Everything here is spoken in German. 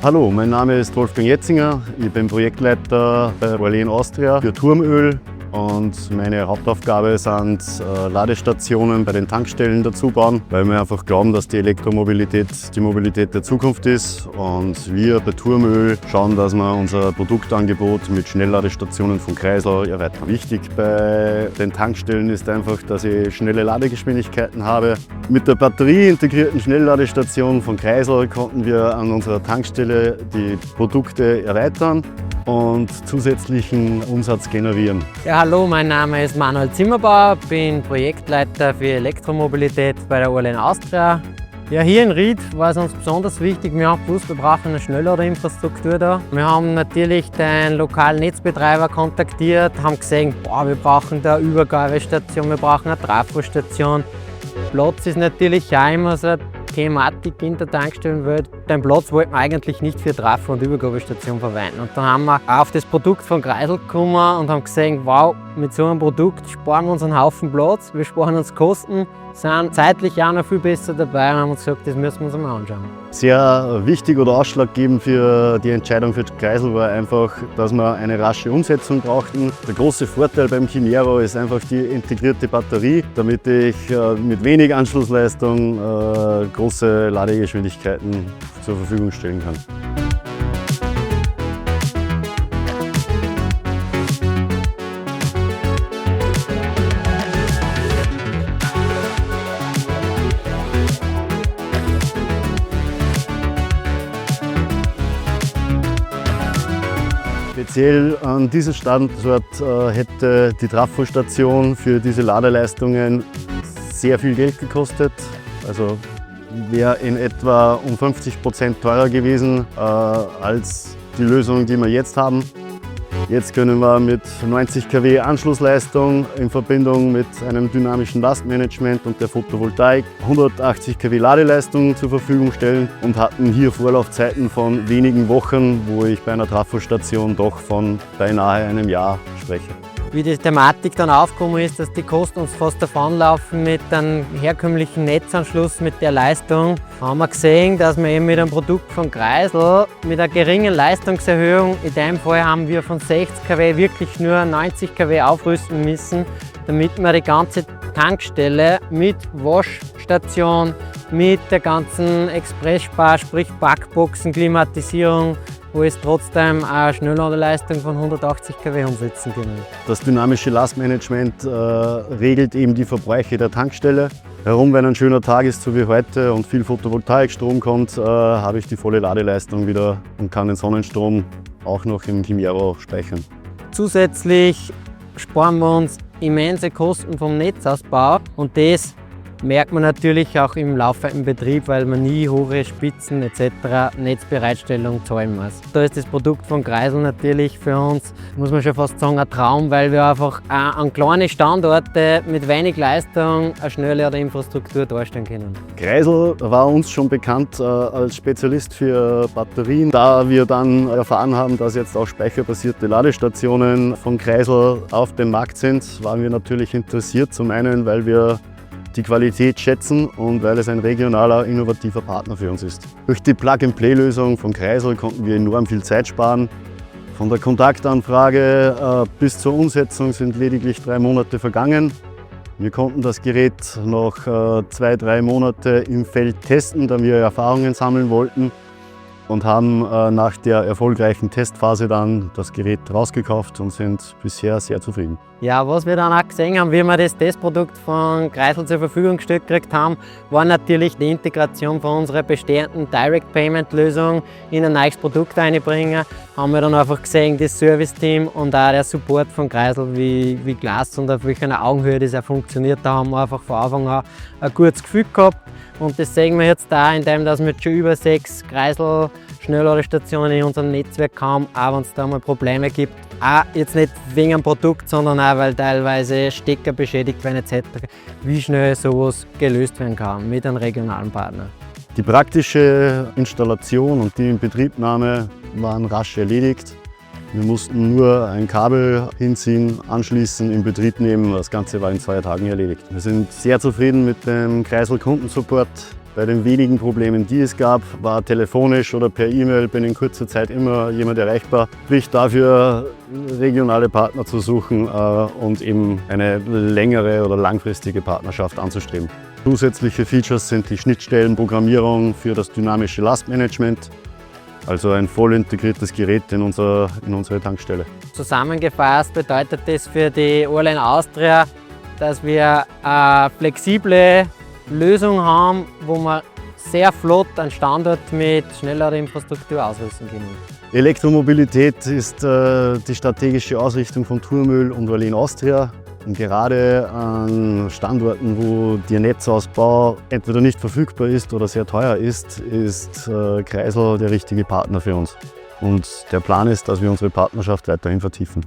Hallo, mein Name ist Wolfgang Jetzinger. Ich bin Projektleiter bei Orlen Austria für Turmöl und meine Hauptaufgabe sind Ladestationen bei den Tankstellen dazu bauen, weil wir einfach glauben, dass die Elektromobilität die Mobilität der Zukunft ist und wir bei Turmöl schauen, dass wir unser Produktangebot mit Schnellladestationen von Kreisel erweitern. Wichtig bei den Tankstellen ist einfach, dass ich schnelle Ladegeschwindigkeiten habe. Mit der batterieintegrierten Schnellladestation von Kreisel konnten wir an unserer Tankstelle die Produkte erweitern und zusätzlichen Umsatz generieren. Ja, hallo, mein Name ist Manuel Zimmerbauer, bin Projektleiter für Elektromobilität bei der Orlen Austria. Ja, hier in Ried war es uns besonders wichtig, wir haben gewusst, wir brauchen eine Schnellladeinfrastruktur da. Wir haben natürlich den lokalen Netzbetreiber kontaktiert, haben gesehen, wir brauchen da eine Übergabestation, wir brauchen eine Trafostation. Platz ist natürlich auch immer so eine Thematik in der Tankstellenwelt. Den Platz wollten wir eigentlich nicht für Trafo- und Übergabestation verwenden. Und dann haben wir auf das Produkt von Kreisel gekommen und haben gesehen, wow, mit so einem Produkt sparen wir uns einen Haufen Platz, wir sparen uns Kosten, sind zeitlich auch noch viel besser dabei und haben uns gesagt, das müssen wir uns einmal anschauen. Sehr wichtig oder ausschlaggebend für die Entscheidung für Kreisel war einfach, dass wir eine rasche Umsetzung brauchten. Der große Vorteil beim Chimero ist einfach die integrierte Batterie, damit ich mit wenig Anschlussleistung große Ladegeschwindigkeiten zur Verfügung stellen kann. Speziell an diesem Standort hätte die Trafostation für diese Ladeleistungen sehr viel Geld gekostet. Also wäre in etwa um 50% teurer gewesen als die Lösung, die wir jetzt haben. Jetzt können wir mit 90 kW Anschlussleistung in Verbindung mit einem dynamischen Lastmanagement und der Photovoltaik 180 kW Ladeleistung zur Verfügung stellen und hatten hier Vorlaufzeiten von wenigen Wochen, wo ich bei einer Trafostation doch von beinahe einem Jahr spreche. Wie die Thematik dann aufgekommen ist, dass die Kosten uns fast davonlaufen mit einem herkömmlichen Netzanschluss mit der Leistung, haben wir gesehen, dass wir eben mit einem Produkt von Kreisel mit einer geringen Leistungserhöhung, in dem Fall haben wir von 60 kW wirklich nur 90 kW aufrüsten müssen, damit wir die ganze Tankstelle mit Waschstation, mit der ganzen Expressspar, sprich Backboxen, Klimatisierung, wo es trotzdem eine Schnellladeleistung von 180 kW umsetzen können. Das dynamische Lastmanagement regelt eben die Verbräuche der Tankstelle. Herum, wenn ein schöner Tag ist, so wie heute, und viel Photovoltaikstrom kommt, habe ich die volle Ladeleistung wieder und kann den Sonnenstrom auch noch im Chimero speichern. Zusätzlich sparen wir uns immense Kosten vom Netzausbau und das merkt man natürlich auch im laufenden Betrieb, weil man nie hohe Spitzen etc. Netzbereitstellung zahlen muss. Da ist das Produkt von Kreisel natürlich für uns, muss man schon fast sagen, ein Traum, weil wir einfach an kleine Standorte mit wenig Leistung eine schnelle Infrastruktur darstellen können. Kreisel war uns schon bekannt als Spezialist für Batterien. Da wir dann erfahren haben, dass jetzt auch speicherbasierte Ladestationen von Kreisel auf dem Markt sind, waren wir natürlich interessiert. Zum einen, weil wir die Qualität schätzen und weil es ein regionaler, innovativer Partner für uns ist. Durch die Plug-and-Play-Lösung von Kreisel konnten wir enorm viel Zeit sparen. Von der Kontaktanfrage bis zur Umsetzung sind lediglich 3 Monate vergangen. Wir konnten das Gerät noch 2-3 Monate im Feld testen, da wir Erfahrungen sammeln wollten, und haben nach der erfolgreichen Testphase dann das Gerät rausgekauft und sind bisher sehr zufrieden. Ja, was wir dann auch gesehen haben, wie wir das Testprodukt von Kreisel zur Verfügung gestellt gekriegt haben, war natürlich die Integration von unserer bestehenden Direct Payment Lösung in ein neues Produkt einbringen. Haben wir dann einfach gesehen, das Service-Team und auch der Support von Kreisel, wie Glas und auf welcher Augenhöhe das auch funktioniert. Da haben wir einfach von Anfang an ein gutes Gefühl gehabt. Und das sehen wir jetzt da, indem wir jetzt schon über 6 Kreisel Schnellladestationen in unserem Netzwerk haben, auch wenn es da mal Probleme gibt. Auch jetzt nicht wegen dem Produkt, sondern auch weil teilweise Stecker beschädigt werden etc. Wie schnell sowas gelöst werden kann mit einem regionalen Partner. Die praktische Installation und die Inbetriebnahme waren rasch erledigt. Wir mussten nur ein Kabel hinziehen, anschließen, in Betrieb nehmen. Das Ganze war in 2 Tagen erledigt. Wir sind sehr zufrieden mit dem Kreisel Kundensupport. Bei den wenigen Problemen, die es gab, war telefonisch oder per E-Mail binnen kurzer Zeit immer jemand erreichbar. Sprich dafür, regionale Partner zu suchen und eben eine längere oder langfristige Partnerschaft anzustreben. Zusätzliche Features sind die Schnittstellenprogrammierung für das dynamische Lastmanagement, also ein voll integriertes Gerät in unsere Tankstelle. Zusammengefasst bedeutet das für die Orlen Austria, dass wir eine flexible Lösung haben, wo wir sehr flott einen Standort mit schneller Infrastruktur ausrüsten können. Elektromobilität ist die strategische Ausrichtung von Turmöl und Orlen Austria. Und gerade an Standorten, wo der Netzausbau entweder nicht verfügbar ist oder sehr teuer ist Kreisel der richtige Partner für uns. Und der Plan ist, dass wir unsere Partnerschaft weiterhin vertiefen.